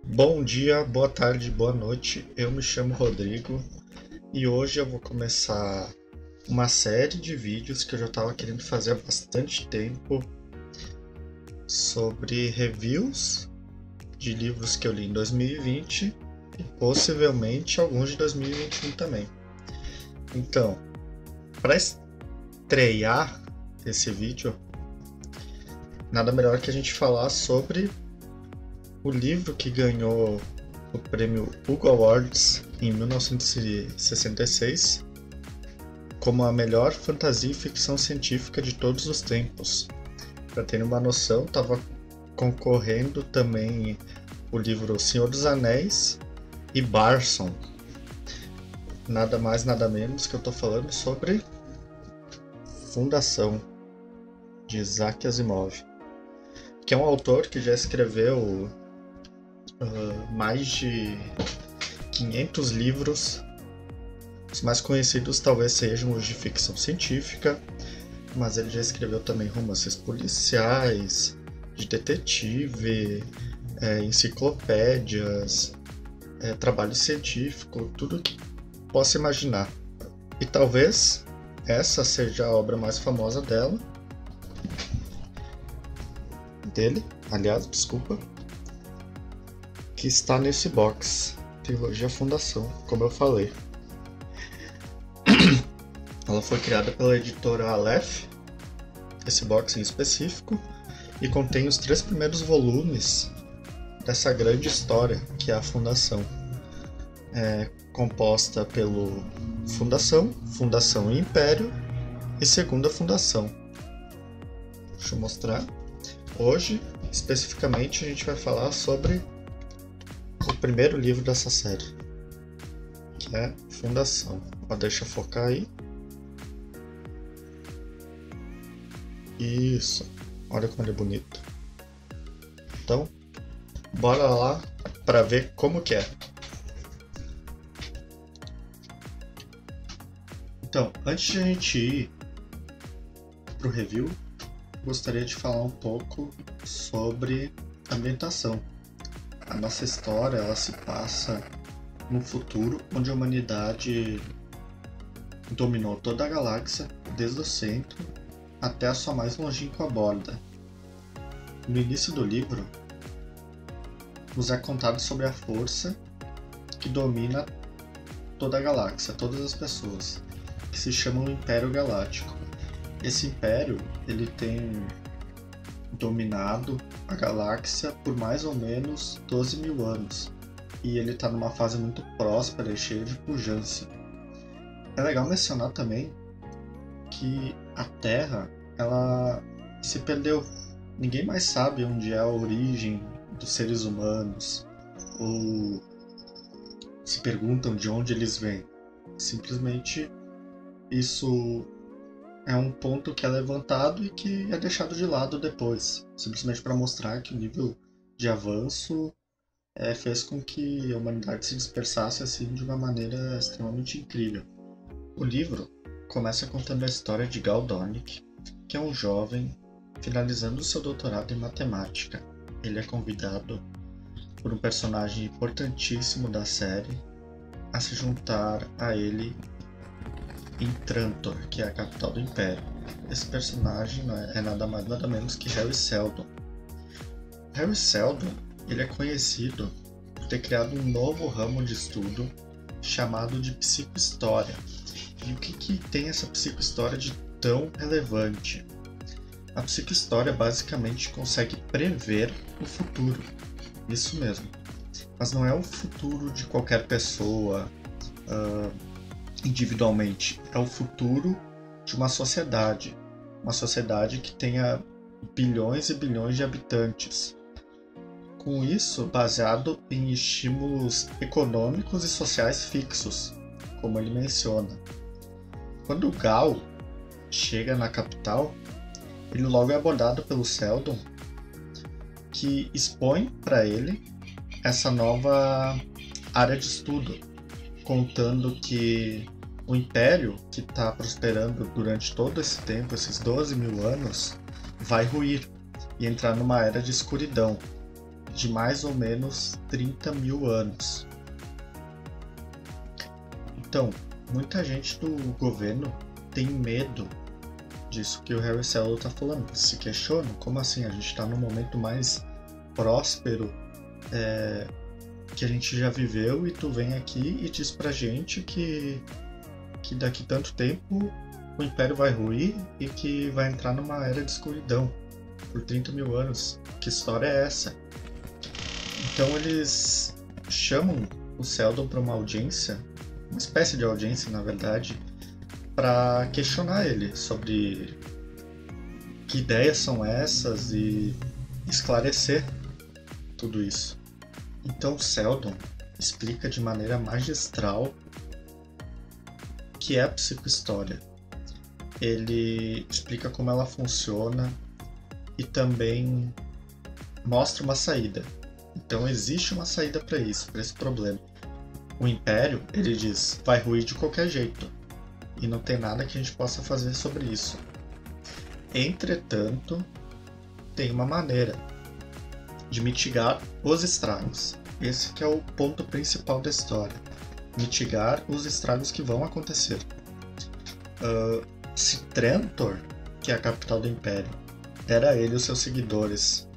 Bom dia, boa tarde, boa noite. Eu me chamo Rodrigo e hoje eu vou começar uma série de vídeos que eu já estava querendo fazer há bastante tempo sobre reviews de livros que eu li em 2020 e possivelmente alguns de 2021 também. Então, para estrear esse vídeo, nada melhor que a gente falar sobre o livro que ganhou o prêmio Hugo Awards em 1966 como a melhor fantasia e ficção científica de todos os tempos. Para ter uma noção, estava concorrendo também o livro O Senhor dos Anéis e Barson. Nada mais, nada menos que eu estou falando sobre Fundação, de Isaac Asimov, que é um autor que já escreveu mais de 500 livros. Os mais conhecidos talvez sejam os de ficção científica, mas ele já escreveu também romances policiais, de detetive, enciclopédias, trabalho científico, tudo que possa imaginar. E talvez essa seja a obra mais famosa dele, aliás, desculpa, que está nesse box, Trilogia Fundação, como eu falei. Ela foi criada pela editora Aleph, esse box em específico, e contém os 3 primeiros volumes dessa grande história que é a Fundação. É composta pelo Fundação e Império e Segunda Fundação. Deixa eu mostrar. Hoje, especificamente, a gente vai falar sobre o primeiro livro dessa série, que é Fundação. Deixa eu focar aí. Isso, olha como ele é bonito. Então, bora lá para ver como que é. Então, antes de a gente ir pro review, gostaria de falar um pouco sobre ambientação. A nossa história, ela se passa num futuro onde a humanidade dominou toda a galáxia, desde o centro até a sua mais longínqua borda. No início do livro, nos é contado sobre a força que domina toda a galáxia, todas as pessoas, que se chama o Império Galáctico. Esse império, ele tem dominado a galáxia por mais ou menos 12 mil anos, e ele está numa fase muito próspera e cheia de pujança. É legal mencionar também que a Terra, ela se perdeu. Ninguém mais sabe onde é a origem dos seres humanos, ou se perguntam de onde eles vêm. Simplesmente isso é um ponto que é levantado e que é deixado de lado depois, simplesmente para mostrar que o nível de avanço fez com que a humanidade se dispersasse assim de uma maneira extremamente incrível. O livro começa contando a história de Gal Dornick, que é um jovem finalizando seu doutorado em matemática. Ele é convidado por um personagem importantíssimo da série a se juntar a ele em Trantor, que é a capital do Império. Esse personagem é nada mais nada menos que Harry Seldon. Harry Seldon, ele é conhecido por ter criado um novo ramo de estudo chamado de psicohistória. E o que tem essa psicohistória de tão relevante? A psicohistória basicamente consegue prever o futuro, isso mesmo. Mas não é o futuro de qualquer pessoa individualmente, é o futuro de uma sociedade que tenha bilhões e bilhões de habitantes. Com isso, baseado em estímulos econômicos e sociais fixos, como ele menciona. Quando Gal chega na capital, ele logo é abordado pelo Seldon, que expõe para ele essa nova área de estudo, contando que o Império, que está prosperando durante todo esse tempo, esses 12 mil anos, vai ruir e entrar numa era de escuridão. de mais ou menos 30 mil anos. Então, muita gente do governo tem medo disso que o Harry Seldon está falando. Se questionam, como assim? A gente está no momento mais próspero que a gente já viveu, e tu vem aqui e diz pra gente que daqui tanto tempo o Império vai ruir e que vai entrar numa era de escuridão por 30 mil anos. Que história é essa? Então eles chamam o Seldon para uma audiência, uma espécie de audiência na verdade, para questionar ele sobre que ideias são essas e esclarecer tudo isso. Então Seldon explica de maneira magistral o que é a psicohistória. Ele explica como ela funciona e também mostra uma saída. Então existe uma saída para isso, para esse problema. O Império, ele diz, vai ruir de qualquer jeito e não tem nada que a gente possa fazer sobre isso. Entretanto, tem uma maneira de mitigar os estragos. Esse que é o ponto principal da história. Mitigar os estragos que vão acontecer. Se Trantor, que é a capital do Império, der a ele e os seus seguidores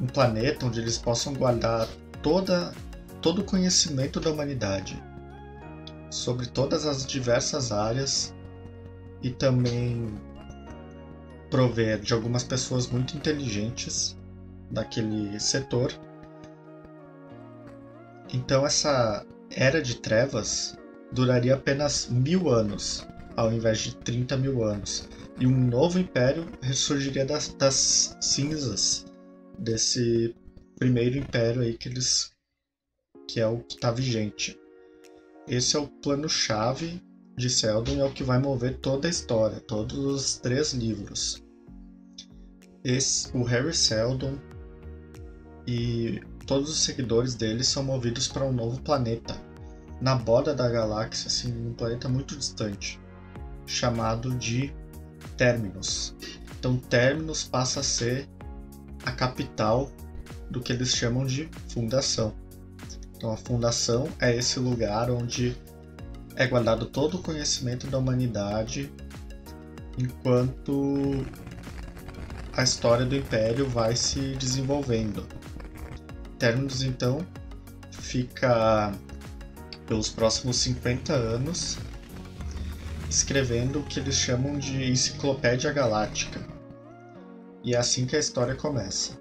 um planeta onde eles possam guardar todo o conhecimento da humanidade sobre todas as diversas áreas e também prover de algumas pessoas muito inteligentes daquele setor. Então essa Era de Trevas duraria apenas 1000 anos, ao invés de 30 mil anos. E um novo império ressurgiria das cinzas desse primeiro império aí que é o que está vigente. Esse é o plano-chave de Seldon e é o que vai mover toda a história, todos os 3 livros. O Harry Seldon e todos os seguidores dele são movidos para um novo planeta, na borda da galáxia, assim, um planeta muito distante, chamado de Terminus. Então Terminus passa a ser a capital do que eles chamam de Fundação. Então a Fundação é esse lugar onde é guardado todo o conhecimento da humanidade, enquanto a história do Império vai se desenvolvendo. Terminus, então, fica pelos próximos 50 anos escrevendo o que eles chamam de Enciclopédia Galáctica. E é assim que a história começa.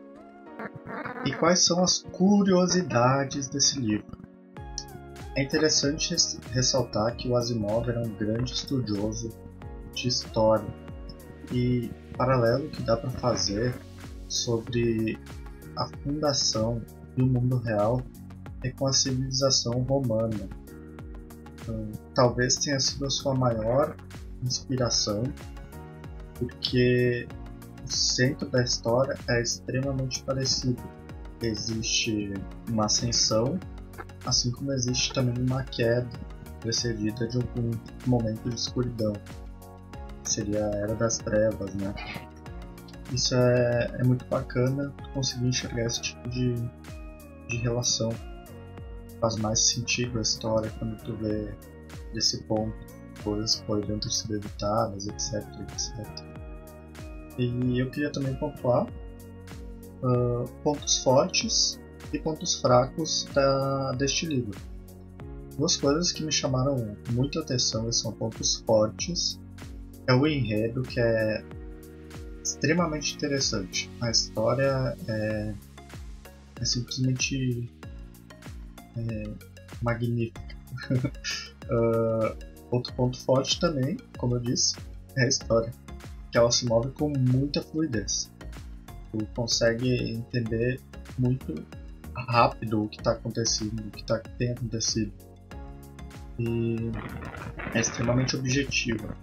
E quais são as curiosidades desse livro? É interessante ressaltar que o Asimov era um grande estudioso de história, e o paralelo que dá para fazer sobre a fundação e o mundo real é com a civilização romana. Então, talvez tenha sido a sua maior inspiração, porque o centro da história é extremamente parecido. Existe uma ascensão, assim como existe também uma queda precedida de algum momento de escuridão. Seria a Era das Trevas, né? Isso é muito bacana conseguir enxergar esse tipo de relação. Faz mais sentido a história quando tu vê desse ponto, coisas que poderiam ter sido evitadas, etc, etc. E eu queria também pontuar pontos fortes e pontos fracos deste livro. Duas coisas que me chamaram muita atenção e são pontos fortes é o enredo, que é extremamente interessante. A história é simplesmente magnífica. Outro ponto forte também, como eu disse, é a história, que ela se move com muita fluidez. Tu consegue entender muito rápido o que está acontecendo, o que tem acontecido, e é extremamente objetiva.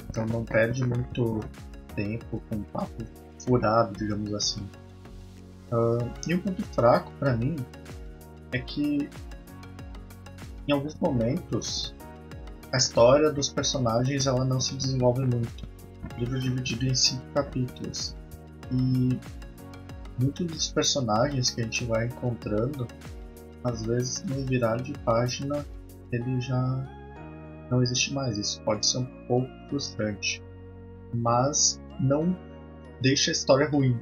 Então não perde muito tempo com um papo furado, digamos assim. E um ponto fraco para mim é que em alguns momentos a história dos personagens ela não se desenvolve muito. O livro é dividido em 5 capítulos e muitos dos personagens que a gente vai encontrando, às vezes no virar de página ele já não existe mais. Isso pode ser um pouco frustrante, mas não deixa a história ruim.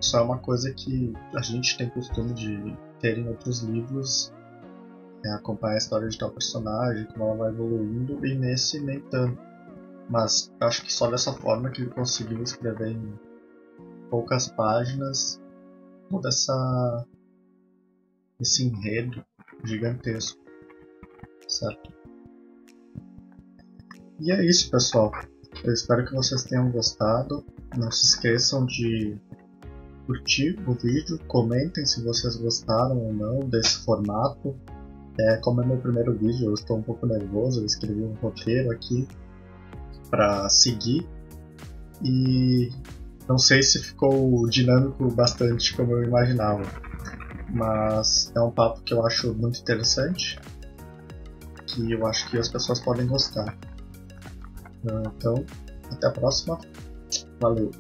Isso é uma coisa que a gente tem costume de ter em outros livros, acompanhar a história de tal personagem, como ela vai evoluindo, e nesse nem tanto. Mas acho que só dessa forma que ele conseguiu escrever em poucas páginas todo esse enredo gigantesco, certo? E é isso, pessoal. Eu espero que vocês tenham gostado. Não se esqueçam de curtir o vídeo, comentem se vocês gostaram ou não desse formato. Como é meu primeiro vídeo, eu estou um pouco nervoso, eu escrevi um roteiro aqui para seguir e não sei se ficou dinâmico bastante como eu imaginava, mas é um papo que eu acho muito interessante, que eu acho que as pessoas podem gostar. Então, até a próxima. Valeu!